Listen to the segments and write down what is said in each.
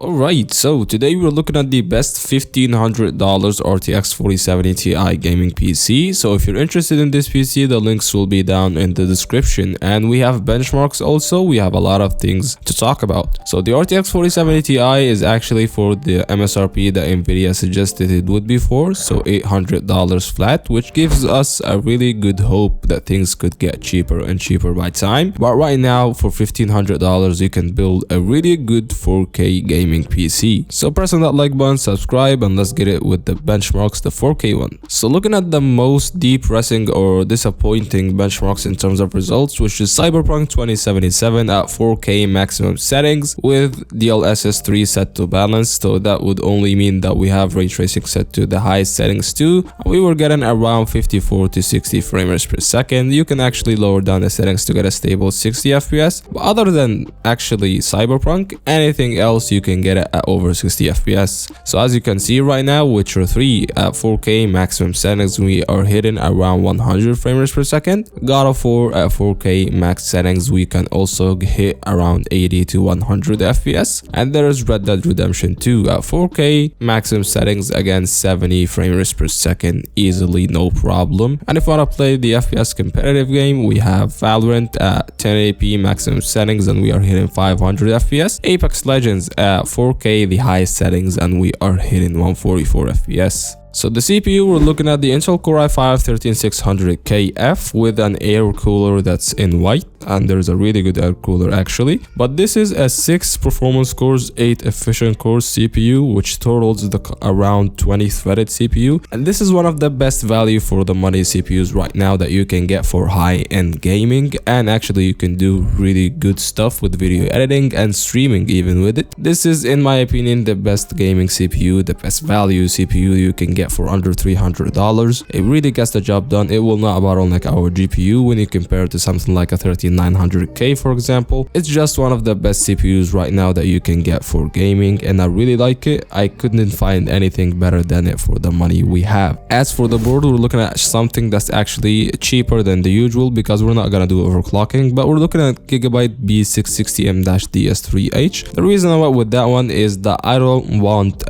Alright, so today we're looking at the best $1,500 RTX 4070 Ti gaming PC. So if you're interested in this PC, the links will be down in the description. And we have benchmarks also. We have a lot of things to talk about. So the RTX 4070 Ti is actually for the MSRP that Nvidia suggested it would be for. So $800 flat, which gives us a really good hope that things could get cheaper and cheaper by time. But right now for $1,500, you can build a really good 4K gaming PC. So press on that like button, subscribe, and let's get it with the benchmarks, the 4K one. So looking at the most depressing or disappointing benchmarks in terms of results, which is Cyberpunk 2077 at 4K maximum settings with DLSS 3 set to balance. So that would only mean that we have ray tracing set to the highest settings too. We were getting around 54 to 60 frames per second. You can actually lower down the settings to get a stable 60 FPS. But other than actually Cyberpunk, anything else you can get it at over 60 FPS. So as you can see right now, Witcher 3 at 4K maximum settings, we are hitting around 100 frames per second. God of War at 4K max settings, we can also hit around 80 to 100 FPS. And there is Red Dead Redemption 2 at 4K maximum settings, again 70 frames per second, easily, no problem. And if you want to play the FPS competitive game, we have Valorant at 1080p maximum settings and we are hitting 500 FPS. Apex Legends at 4K, the highest settings, and we are hitting 144 FPS. So the CPU, we're looking at the Intel Core i5-13600K with an air cooler that's in white, and there's a really good air cooler actually. But this is a 6 performance cores, 8 efficient cores CPU, which totals around 20 threaded CPU. And this is one of the best value for the money CPUs right now that you can get for high-end gaming. And actually you can do really good stuff with video editing and streaming even with it. This is, in my opinion, the best gaming CPU, the best value CPU you can get for under $300. It really gets the job done. It will not bottleneck our GPU when you compare it to something like a 13900K, for example. It's just one of the best CPUs right now that you can get for gaming, and I really like it. I couldn't find anything better than it for the money we have. As for the board, we're looking at something that's actually cheaper than the usual because we're not gonna do overclocking, but we're looking at Gigabyte B660M-DS3H. The reason I went with that one is that I don't want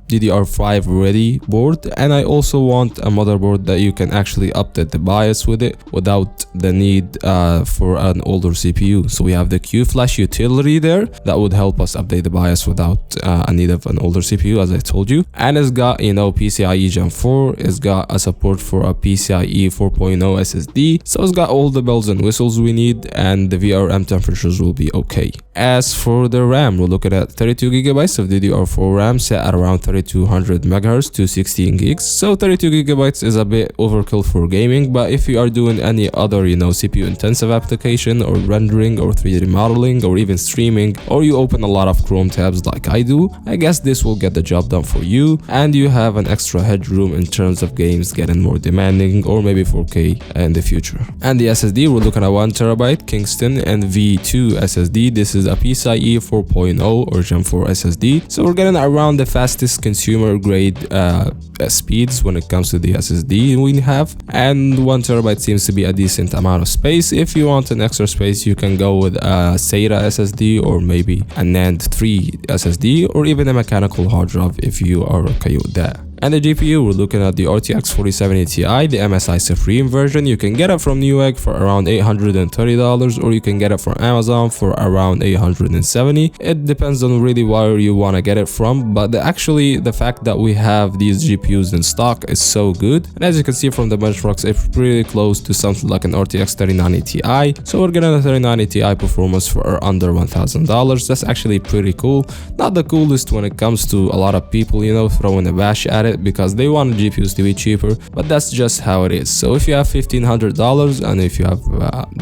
DDR5 ready board, and I also want a motherboard that you can actually update the BIOS with it without the need for an older CPU. So we have the QFlash utility there that would help us update the BIOS without a need of an older CPU, as I told you. And it's got, you know, PCIe Gen 4, it's got a support for a PCIe 4.0 SSD, so it's got all the bells and whistles we need, and the VRM temperatures will be okay. As for the RAM, we're looking at 32 gigabytes of DDR4 RAM set at around 3200 MHz to 16 gigs. So 32 gigabytes is a bit overkill for gaming, but if you are doing any other, you know, CPU intensive application or rendering or 3D modeling or even streaming, or you open a lot of Chrome tabs like I do, I guess this will get the job done for you, and you have an extra headroom in terms of games getting more demanding, or maybe 4K in the future. And the SSD, we're looking at 1TB Kingston and V2 SSD. This is a PCIe 4.0 or Gen 4 SSD, so we're getting around the fastest consumer grade speeds when it comes to the SSD we have, and 1TB seems to be a decent amount of space. If you want an extra space, you can go with a SATA SSD or maybe a NAND 3 SSD or even a mechanical hard drive if you are okay with that. And the GPU, we're looking at the RTX 4070 Ti, the MSI Supreme version. You can get it from Newegg for around $830, or you can get it from Amazon for around $870. It depends on really where you want to get it from, but actually the fact that we have these GPUs in stock is so good. And as you can see from the benchmarks, it's pretty close to something like an RTX 3090 Ti. So we're getting a 3090 Ti performance for under $1,000. That's actually pretty cool. Not the coolest when it comes to a lot of people, you know, throwing a bash at it because they want GPUs to be cheaper, but that's just how it is. So if you have $1,500 and if you have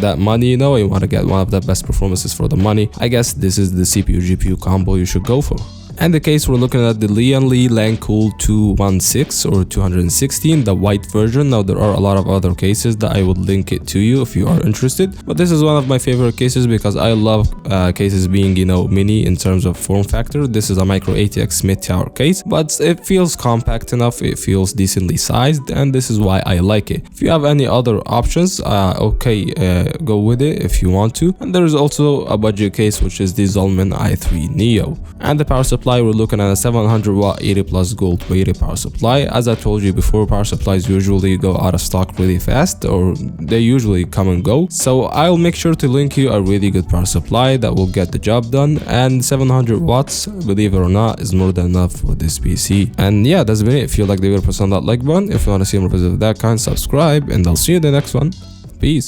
that money, you know, you want to get one of the best performances for the money, I guess this is the CPU GPU combo you should go for. And the case, we're looking at the Lian Li Lancool 216 or 216, the white version. Now there are a lot of other cases that I would link it to you if you are interested, but this is one of my favorite cases because I love cases being, you know, mini in terms of form factor. This is a micro ATX mid-tower case, but it feels compact enough, it feels decently sized, and this is why I like it. If you have any other options, go with it if you want to. And there is also a budget case, which is the Zolman i3 Neo. And the power supply, we're looking at a 700 watt 80 plus gold weighted power supply. As I told you before, power supplies usually go out of stock really fast, or they usually come and go, so I'll make sure to link you a really good power supply that will get the job done. And 700 watts, believe it or not, is more than enough for this PC. And yeah, that's been it. If you like the video, press on that like button. If you want to see more videos of that kind, subscribe, and I'll see you in the next one. Peace.